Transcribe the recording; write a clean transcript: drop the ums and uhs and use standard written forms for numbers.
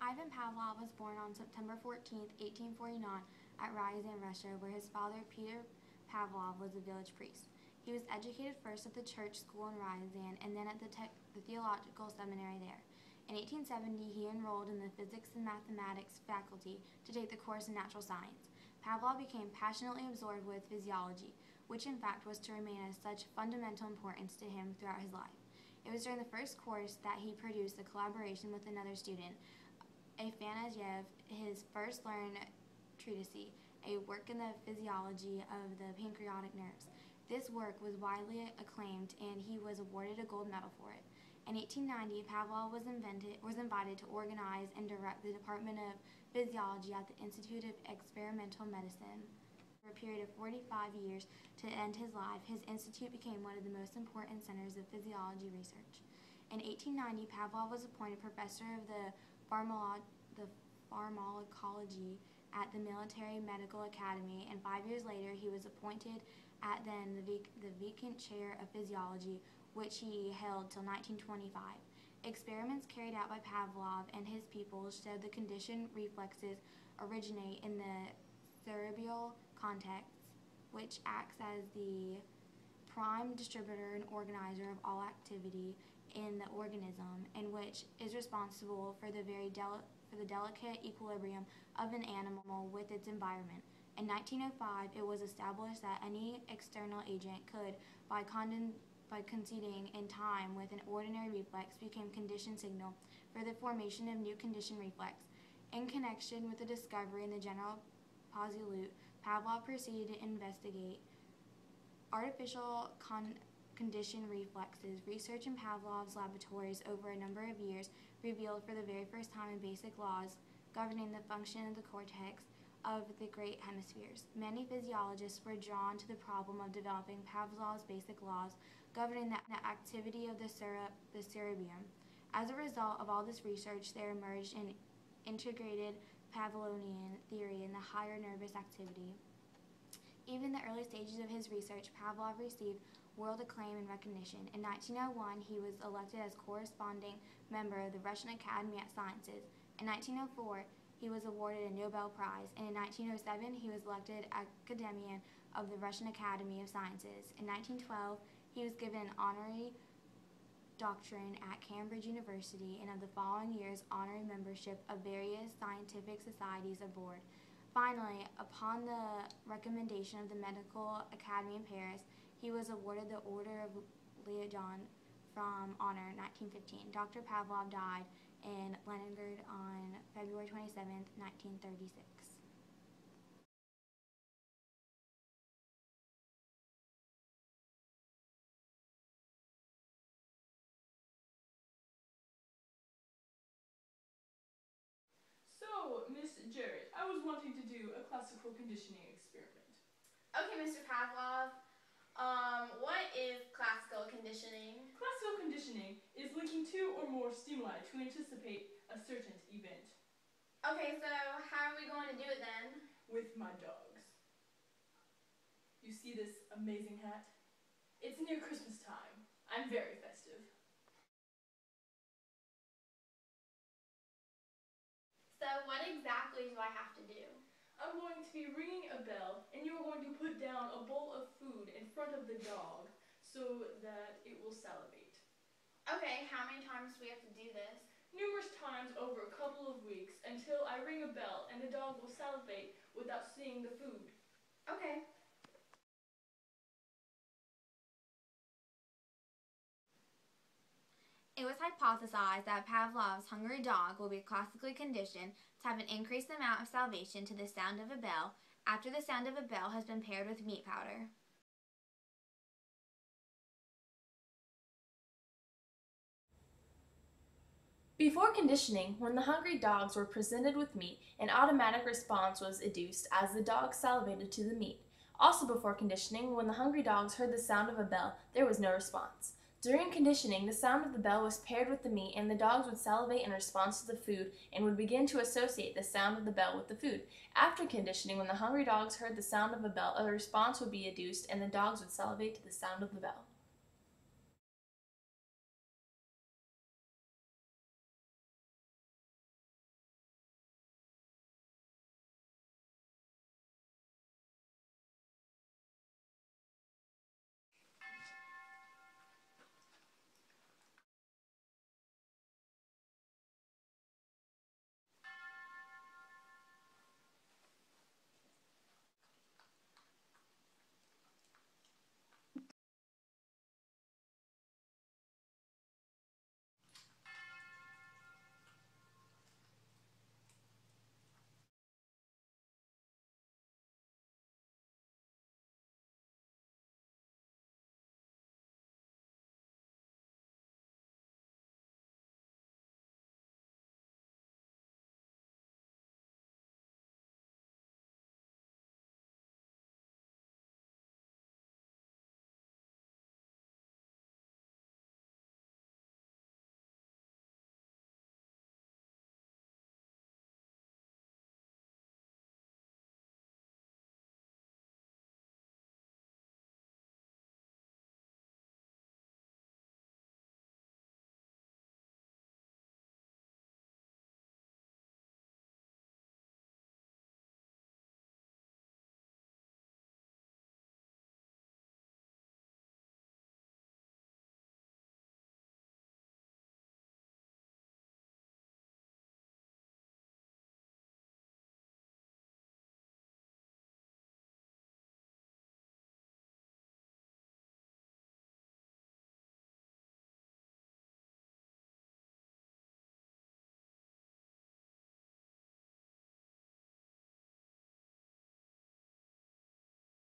Ivan Pavlov was born on September 14, 1849, at Ryazan, Russia, where his father, Peter Pavlov, was a village priest. He was educated first at the church school in Ryazan and then at the theological seminary there. In 1870, he enrolled in the physics and mathematics faculty to take the course in natural science. Pavlov became passionately absorbed with physiology, which in fact was to remain of such fundamental importance to him throughout his life. It was during the first course that he produced a collaboration with another student, Afanasyev, his first learned treatise, a work in the physiology of the pancreatic nerves. This work was widely acclaimed, and he was awarded a gold medal for it. In 1890, Pavlov was invited to organize and direct the Department of Physiology at the Institute of Experimental Medicine. For a period of 45 years to end his life, his institute became one of the most important centers of physiology research. In 1890, Pavlov was appointed professor of the pharmacology at the Military Medical Academy, and 5 years later he was appointed at then the vacant chair of physiology, which he held till 1925. Experiments carried out by Pavlov and his pupils showed the conditioned reflexes originate in the cerebral cortex, which acts as the prime distributor and organizer of all activity in the organism, and which is responsible for the delicate equilibrium of an animal with its environment. In 1905, it was established that any external agent could, by coinciding in time with an ordinary reflex, become conditioned signal for the formation of new conditioned reflex. In connection with the discovery in the general postulate, Pavlov proceeded to investigate artificial conditioned reflexes. Research in Pavlov's laboratories over a number of years revealed for the very first time the basic laws governing the function of the cortex of the great hemispheres. Many physiologists were drawn to the problem of developing Pavlov's basic laws governing the activity of the cerebrum. As a result of all this research, there emerged an integrated Pavlovian theory in the higher nervous activity. Even in the early stages of his research, Pavlov received world acclaim and recognition. In 1901, he was elected as corresponding member of the Russian Academy of Sciences. In 1904, he was awarded a Nobel Prize, and in 1907, he was elected Academician of the Russian Academy of Sciences. In 1912, he was given an honorary doctorate at Cambridge University, and of the following years, honorary membership of various scientific societies abroad. Finally, upon the recommendation of the Medical Academy in Paris, he was awarded the Order of Legion from Honor in 1915. Dr. Pavlov died in Leningrad on February 27, 1936. So, Miss Jarrett, I was wanting to do a classical conditioning experiment. Okay, Mr. Pavlov. What is classical conditioning? Classical conditioning is linking two or more stimuli to anticipate a certain event. Okay, so how are we going to do it then? With my dogs. You see this amazing hat? It's near Christmas time. I'm very festive. So what exactly do I have to do? I'm going to be ringing a bell, and you're going to put down a bowl of food in front of the dog so that it will salivate. Okay, how many times do we have to do this? Numerous times over a couple of weeks until I ring a bell and the dog will salivate without seeing the food. Okay. It was hypothesized that Pavlov's hungry dog will be classically conditioned to have an increased amount of salivation to the sound of a bell after the sound of a bell has been paired with meat powder. Before conditioning, when the hungry dogs were presented with meat, an automatic response was induced as the dogs salivated to the meat. Also before conditioning, when the hungry dogs heard the sound of a bell, there was no response. During conditioning, the sound of the bell was paired with the meat, and the dogs would salivate in response to the food and would begin to associate the sound of the bell with the food. After conditioning, when the hungry dogs heard the sound of a bell, a response would be induced and the dogs would salivate to the sound of the bell.